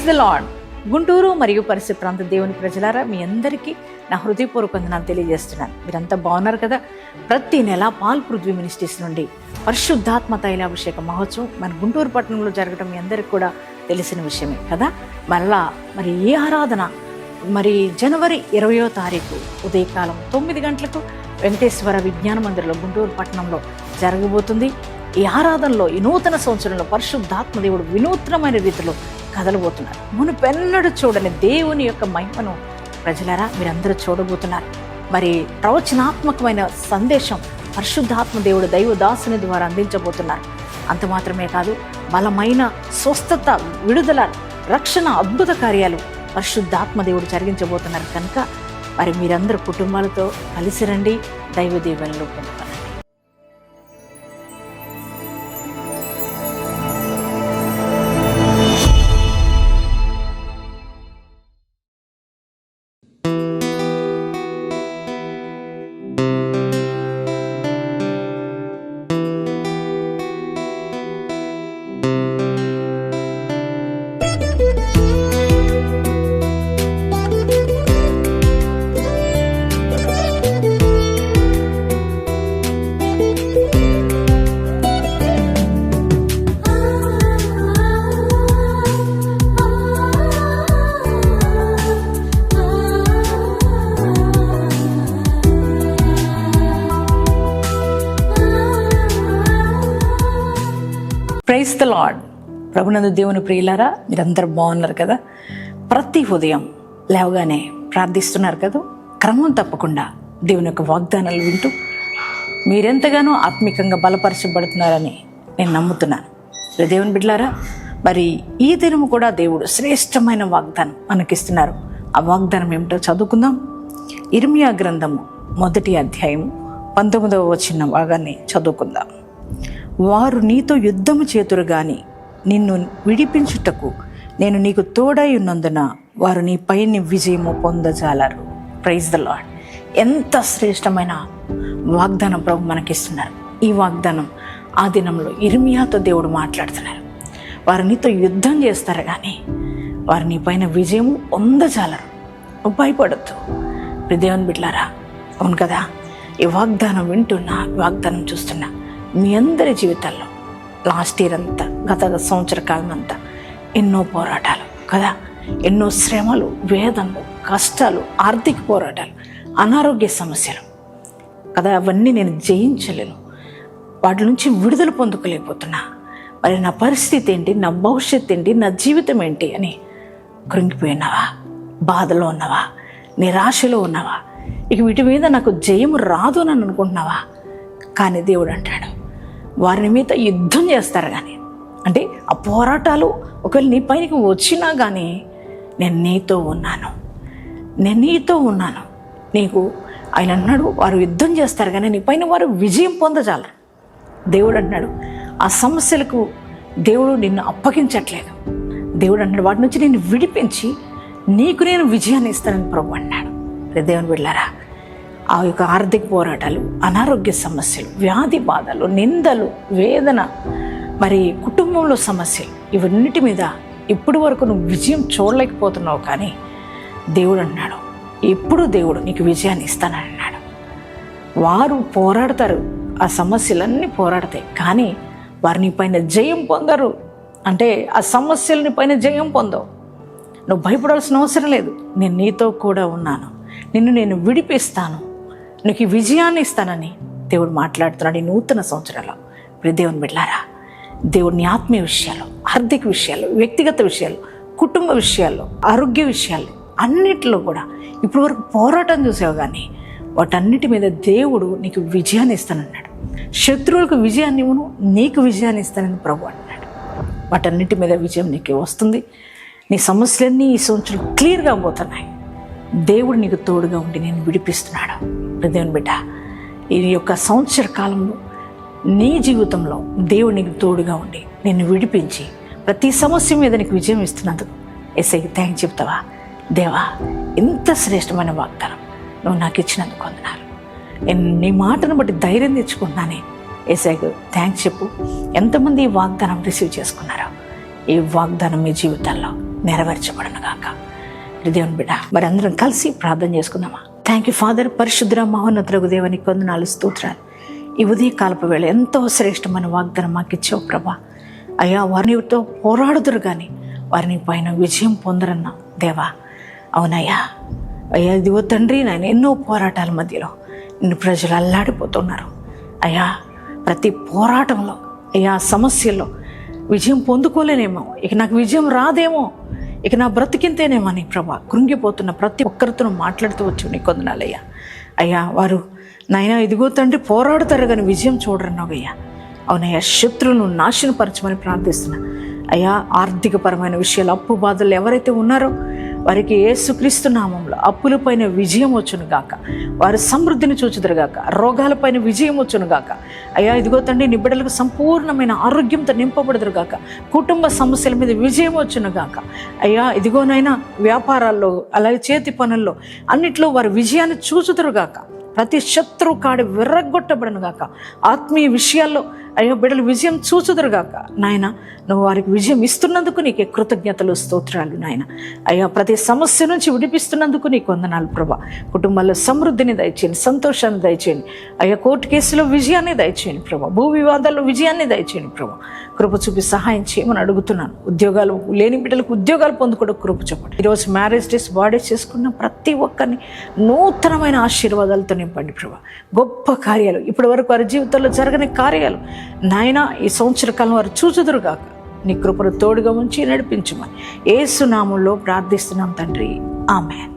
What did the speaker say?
Praise the lord. Guntur మరియు పరిసర ప్రాంత దేవుని ప్రజలారా, మీ అందరికీ నా హృదయపూర్వక వందనాలు తెలియజేస్తున్నాను. మీరంతా బాగున్నారు కదా? ప్రతి నెల పాల్ పృథ్వీ మినిస్ట్రీస్ నుండి పరిశుద్ధాత్మ తైలాభిషేక మహోత్సవం మన గుంటూరు పట్టణంలో జరగడం మీ అందరికీ కూడా తెలిసిన విషయమే కదా. మరి ఈ ఆరాధన జనవరి 20వ తారీఖు ఉదయకాలం 9 గంటలకు వెంకటేశ్వర విజ్ఞాన మందిరంలో గుంటూరు పట్టణంలో జరగబోతుంది. ఈ ఆరాధనలో ఈ నూతన సంవత్సరంలో పరిశుద్ధాత్మ దేవుడు వినూత్నమైన రీతిలో కదలబోతున్నారు. మునుపెన్నడూ చూడని దేవుని యొక్క మహిమను ప్రజలారా మీరందరూ చూడబోతున్నారు. మరి ప్రవచనాత్మకమైన సందేశం పరిశుద్ధాత్మ దేవుడు దైవదాసుని ద్వారా అందించబోతున్నారు. అంత మాత్రమే కాదు, బలమైన స్వస్థత, విడుదల, రక్షణ, అద్భుత కార్యాలు పరిశుద్ధాత్మ దేవుడు జరిగించబోతున్నారు. కనుక మరి మీరందరూ కుటుంబాలతో కలిసి రండి, దైవ దీవెనలు పొందుతారు. Praise the lord. ప్రభునందు దేవుని ప్రియులారా, మీరందరూ బాగున్నారు కదా? ప్రతి ఉదయం లేవగానే ప్రార్థిస్తున్నారు కదా? క్రమం తప్పకుండా దేవుని యొక్క వాగ్దానాలు వింటూ మీరెంతగానో ఆత్మికంగా బలపరచబడుతున్నారని నేను నమ్ముతున్నాను. దేవుని బిడ్డలారా, మరి ఈ దినము కూడా దేవుడు శ్రేష్టమైన వాగ్దానం మనకిస్తున్నారు. ఆ వాగ్దానం ఏమిటో చదువుకుందాం. ఇర్మియా గ్రంథము 1వ అధ్యాయము 19వ వచనం భాగాన్ని చదువుకుందాం. వారు నీతో యుద్ధము చేతురు గాని నిన్ను విడిపించుటకు నేను నీకు తోడై ఉన్నందున వారు నీ పైన విజయము పొందజాలరు. Praise the lord. ఎంత శ్రేష్టమైన వాగ్దానం ప్రభు మనకిస్తున్నారు. ఈ వాగ్దానం ఆ దినంలో ఇర్మియాతో దేవుడు మాట్లాడుతున్నారు. వారు నీతో యుద్ధం చేస్తారు కానీ వారు నీ పైన విజయము పొందజాలరు. నువ్వు భయపడద్దు. దేవుని బిడ్డలారా, అవును కదా, ఈ వాగ్దానం వింటున్నా, వాగ్దానం చూస్తున్నా మీ అందరి జీవితాల్లో లాస్ట్ ఇయర్ అంతా, గత సంవత్సర కాలం అంతా ఎన్నో పోరాటాలు కదా, ఎన్నో శ్రమలు, వేదనలు, కష్టాలు, ఆర్థిక పోరాటాలు, అనారోగ్య సమస్యలు కదా, అవన్నీ నేను జయించలేను, వాటి నుంచి విడుదల పొందుకోలేకపోతున్నా, మరి నా పరిస్థితి ఏంటి, నా భవిష్యత్తు ఏంటి, నా జీవితం ఏంటి అని కృంగిపోయినావా? బాధలో ఉన్నావా? నిరాశలో ఉన్నావా? ఇక వీటి మీద నాకు జయము రాదు అని అనుకుంటున్నావా? కానీ దేవుడు అంటాడు, వారిని మీద యుద్ధం చేస్తారు కానీ, అంటే ఆ పోరాటాలు ఒకవేళ నీ పైనకి వచ్చినా కానీ నేను నీతో ఉన్నాను, నీకు ఆయన అన్నాడు, వారు యుద్ధం చేస్తారు కానీ నీ పైన వారు విజయం పొందజాలరు. దేవుడు అంటున్నాడు, ఆ సమస్యలకు దేవుడు నిన్ను అప్పగించట్లేదు. దేవుడు అంటున్నాడు, వాటి నుంచి నేను విడిపించి నీకు నేను విజయాన్ని ఇస్తానని ప్రభు అన్నాడు. దేవుని బిడ్డలారా, ఆ యొక్క ఆర్థిక పోరాటాలు, అనారోగ్య సమస్యలు, వ్యాధి బాధలు, నిందలు, వేదన, మరి కుటుంబంలో సమస్యలు, ఇవన్నిటి మీద ఇప్పటి వరకు నువ్వు విజయం చూడలేకపోతున్నావు. కానీ దేవుడు అన్నాడు, ఎప్పుడు దేవుడు నీకు విజయాన్ని ఇస్తానని అన్నాడు. వారు పోరాడతారు, ఆ సమస్యలన్నీ పోరాడతాయి, కానీ వారు నీ పైన జయం పొందరు. అంటే ఆ సమస్యలని పైన జయం పొందవు. నువ్వు భయపడాల్సిన అవసరం లేదు. నేను నీతో కూడా ఉన్నాను, నిన్ను నేను విడిపిస్తాను, నీకు విజయాన్ని ఇస్తానని దేవుడు మాట్లాడుతున్నాడు ఈ నూతన సంవత్సరంలో. దేవుని బిడ్డలారా, దేవుడిని ఆత్మీయ విషయాలు, ఆర్థిక విషయాలు, వ్యక్తిగత విషయాలు, కుటుంబ విషయాలు, ఆరోగ్య విషయాలు అన్నిటిలో కూడా ఇప్పటి వరకు పోరాటం చూసావు కానీ వాటన్నిటి మీద దేవుడు నీకు విజయాన్ని ఇస్తానన్నాడు. శత్రువులకు విజయాన్ని ఇవ్వను, నీకు విజయాన్ని ఇస్తానని ప్రభు అన్నాడు. వాటన్నిటి మీద విజయం నీకు వస్తుంది. నీ సమస్యలన్నీ ఈ సంవత్సరం క్లియర్గా పోతున్నాయి. దేవుడు నీకు తోడుగా ఉండి నేను విడిపిస్తున్నాడు. దేవుని బిడ్డ, ఈ యొక్క సంవత్సర కాలంలో నీ జీవితంలో దేవుడు నీకు తోడుగా ఉండి నిన్ను విడిపించి ప్రతి సమస్య మీద నీకు విజయం ఇస్తున్నందుకు యేసయ్యకి థ్యాంక్స్ చెప్తావా? దేవా, ఇంత శ్రేష్టమైన వాగ్దానం నువ్వు నాకు ఇచ్చినందుకు వందనాలు. నేను నీ మాటను బట్టి ధైర్యం తెచ్చుకుంటున్నానే. యేసయ్యకు థ్యాంక్స్ చెప్పు. ఎంతమంది ఈ వాగ్దానం రిసీవ్ చేసుకున్నారో, ఈ వాగ్దానం మీ జీవితాల్లో నెరవేర్చబడను గాక. దేవుని బిడ్డ మరి అందరం కలిసి ప్రార్థన చేసుకుందామా? Thank you father. పరిశుద్ధ మహోన్నతులకు దేవానికి వందనాలు, స్తోత్రాలు. ఈ ఉదయకాలపు వేళ ఎంతో శ్రేష్టమైన వాగ్దానం మాకు ఇచ్చావు ప్రభా. అయ్యా, వారినితో పోరాడుదురు కానీ వారిని పైన విజయం పొందరన్న దేవా. అవునయ్యా, అయ్యా ఇదిగో తండ్రి, నాయన ఎన్నో పోరాటాల మధ్యలో నిన్ను ప్రజలు అల్లాడిపోతున్నారు అయ్యా. ప్రతి పోరాటంలో అయ్యా, సమస్యల్లో విజయం పొందుకోలేనేమో, ఇక నాకు విజయం రాదేమో, ఇక నా బ్రతికింతేనేమని ప్రభా కృంగిపోతున్న ప్రతి ఒక్కరితో మాట్లాడుతూ వచ్చి నీకు వందనాలయ్యా. అయ్యా, వారు నాయన ఇదిగో తండ్రి పోరాడుతారు కానీ విజయం చూడరన్నావయ్యా. అవునయ్యా, శత్రువును నాశనపరచమని ప్రార్థిస్తున్నా అయ్యా. ఆర్థికపరమైన విషయాలు, అప్పు బాధలు ఎవరైతే ఉన్నారో వారికి యేసుక్రీస్తు నామంలో అప్పులపైన విజయం వచ్చును గాక, వారి సమృద్ధిని చూచుదురు గాక, రోగాలపైన విజయం వచ్చును గాక అయ్యా. ఇదిగో తండ్రి, నీ బిడ్డలకు సంపూర్ణమైన ఆరోగ్యంతో నింపబడుదురు గాక, కుటుంబ సమస్యల మీద విజయం వచ్చును గాక అయ్యా. ఇదిగోనైనా వ్యాపారాల్లో, అలాగే చేతి పనుల్లో అన్నిట్లో వారి విజయాన్ని చూచుదురు గాక. ప్రతి శత్రువు కాడి విర్రగొట్టబడను గాక. ఆత్మీయ విషయాల్లో అయ్యో బిడ్డలు విజయం చూచుదురుగాక. నాయన, నువ్వు వారికి విజయం ఇస్తున్నందుకు నీకే కృతజ్ఞతలు, స్తోత్రాలు నాయన. అయ్యా, ప్రతి సమస్య నుంచి విడిపిస్తున్నందుకు నీకు వందనాలు ప్రభా. కుటుంబాల్లో సమృద్ధిని దయచేయండి, సంతోషాన్ని దయచేయండి అయ్యా. కోర్టు కేసులో విజయాన్ని దయచేయండి ప్రభా. భూ వివాదాల్లో విజయాన్ని దయచేయండి ప్రభా. కృప చూపి సహాయం చేయమని అడుగుతున్నాను. ఉద్యోగాలు లేని బిడ్డలకు ఉద్యోగాలు పొందుకోవడం కృప చెప్పండి. ఈరోజు మ్యారేజ్ డేస్, బర్త్డేస్ చేసుకున్న ప్రతి ఒక్కరిని నూతనమైన ఆశీర్వాదాలతో నింపండి ప్రభా. గొప్ప కార్యాలు, ఇప్పటి వరకు వారి జీవితంలో జరగని కార్యాలు నాయన ఈ సంవత్సర కాలం వారు చూచుదురుగాక. నీ కృపను తోడుగా ఉంచి నడిపించమని యేసు నామములో ప్రార్థిస్తున్నాం తండ్రి, ఆమేన్.